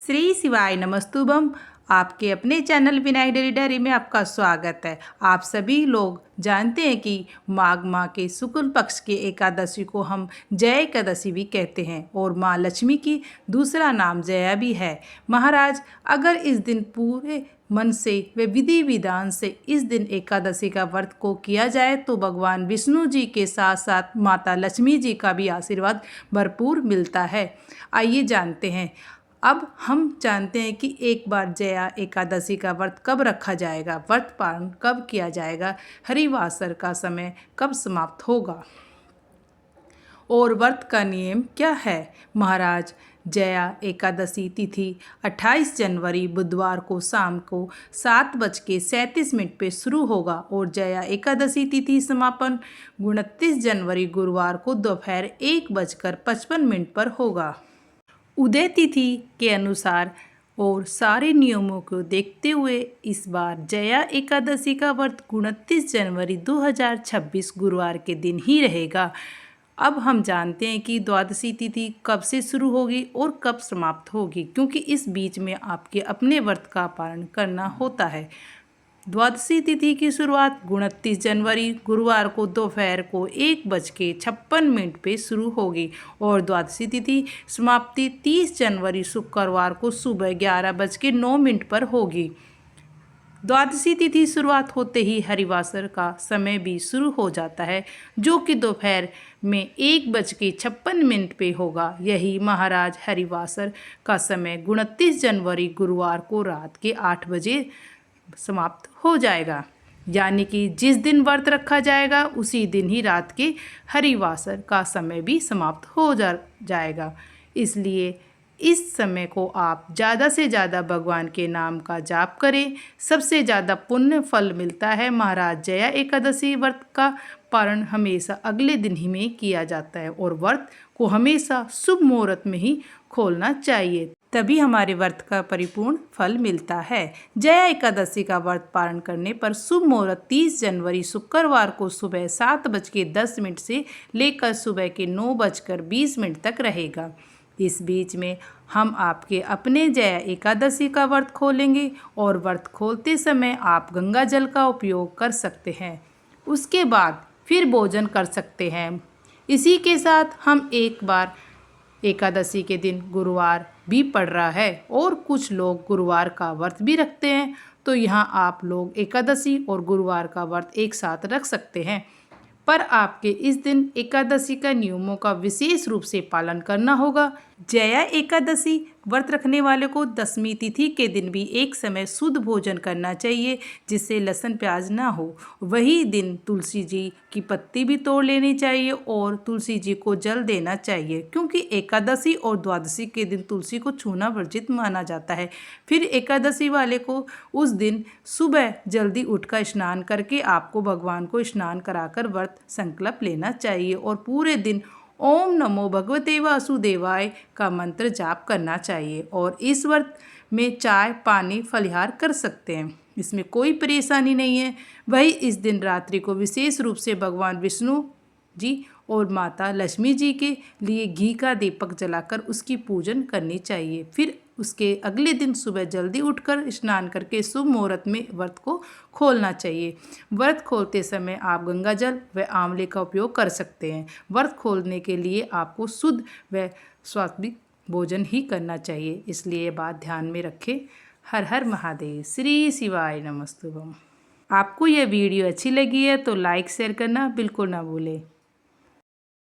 श्री शिवाय नमस्तुभम। आपके अपने चैनल विनायक डेली डायरी में आपका स्वागत है। आप सभी लोग जानते हैं कि माघ माह के शुक्ल पक्ष के एकादशी को हम जया एकादशी भी कहते हैं और माँ लक्ष्मी की दूसरा नाम जया भी है। महाराज, अगर इस दिन पूरे मन से व विधि विधान से इस दिन एकादशी का व्रत को किया जाए तो भगवान विष्णु जी के साथ साथ माता लक्ष्मी जी का भी आशीर्वाद भरपूर मिलता है। आइए जानते हैं। अब हम जानते हैं कि एक बार जया एकादशी का व्रत कब रखा जाएगा, व्रत पालन कब किया जाएगा, हरिवासर का समय कब समाप्त होगा और व्रत का नियम क्या है। महाराज, जया एकादशी तिथि 28 जनवरी बुधवार को शाम को 7:37 पे शुरू होगा और जया एकादशी तिथि समापन 29 जनवरी गुरुवार को दोपहर 1:55 पर होगा। उदय तिथि के अनुसार और सारे नियमों को देखते हुए इस बार जया एकादशी का व्रत 29 जनवरी 2026 गुरुवार के दिन ही रहेगा। अब हम जानते हैं कि द्वादशी तिथि कब से शुरू होगी और कब समाप्त होगी, क्योंकि इस बीच में आपके अपने व्रत का पालन करना होता है। द्वादशी तिथि की शुरुआत 29 जनवरी गुरुवार को दोपहर को 1:56 पे शुरू होगी और द्वादशी तिथि समाप्ति 30 जनवरी शुक्रवार को सुबह 11:09 पर होगी। द्वादशी तिथि शुरुआत होते ही हरिवासर का समय भी शुरू हो जाता है, जो कि दोपहर में 1:56 पे होगा। यही महाराज हरिवासर का समय 29 जनवरी गुरुवार को रात के 8 बजे समाप्त हो जाएगा। यानी कि जिस दिन व्रत रखा जाएगा उसी दिन ही रात के हरिवासर का समय भी समाप्त हो जाएगा। इसलिए इस समय को आप ज़्यादा से ज़्यादा भगवान के नाम का जाप करें, सबसे ज़्यादा पुण्य फल मिलता है। महाराज, जया एकादशी व्रत का पारण हमेशा अगले दिन ही में किया जाता है और व्रत को हमेशा शुभ मुहूर्त में ही खोलना चाहिए, तभी हमारे व्रत का परिपूर्ण फल मिलता है। जया एकादशी का व्रत पारण करने पर शुभ मुहूर्त 30 जनवरी शुक्रवार को सुबह 7:10 से लेकर सुबह के 9:20 तक रहेगा। इस बीच में हम आपके अपने जया एकादशी का व्रत खोलेंगे और व्रत खोलते समय आप गंगा जल का उपयोग कर सकते हैं। उसके बाद फिर भोजन कर सकते हैं। इसी के साथ हम एक बार एकादशी के दिन गुरुवार भी पड़ रहा है और कुछ लोग गुरुवार का व्रत भी रखते हैं, तो यहाँ आप लोग एकादशी और गुरुवार का व्रत एक साथ रख सकते हैं। पर आपके इस दिन एकादशी का नियमों का विशेष रूप से पालन करना होगा। जया एकादशी व्रत रखने वाले को दशमी तिथि के दिन भी एक समय शुद्ध भोजन करना चाहिए, जिससे लहसुन प्याज ना हो। वही दिन तुलसी जी की पत्ती भी तोड़ लेनी चाहिए और तुलसी जी को जल देना चाहिए, क्योंकि एकादशी और द्वादशी के दिन तुलसी को छूना वर्जित माना जाता है। फिर एकादशी वाले को उस दिन सुबह जल्दी उठकर स्नान करके आपको भगवान को स्नान कराकर व्रत संकल्प लेना चाहिए और पूरे दिन ओम नमो भगवते वासुदेवाय का मंत्र जाप करना चाहिए। और इस व्रत में चाय पानी फलिहार कर सकते हैं, इसमें कोई परेशानी नहीं है। वही इस दिन रात्रि को विशेष रूप से भगवान विष्णु जी और माता लक्ष्मी जी के लिए घी का दीपक जलाकर उसकी पूजन करनी चाहिए। फिर उसके अगले दिन सुबह जल्दी उठकर स्नान करके शुभ मुहूर्त में व्रत को खोलना चाहिए। व्रत खोलते समय आप गंगा जल व आंवले का उपयोग कर सकते हैं। व्रत खोलने के लिए आपको शुद्ध व स्वात्विक भोजन ही करना चाहिए, इसलिए ये बात ध्यान में रखें। हर हर महादेव। श्री शिवाय नमस्तुभम। आपको यह वीडियो अच्छी लगी है तो लाइक शेयर करना बिल्कुल ना भूलें।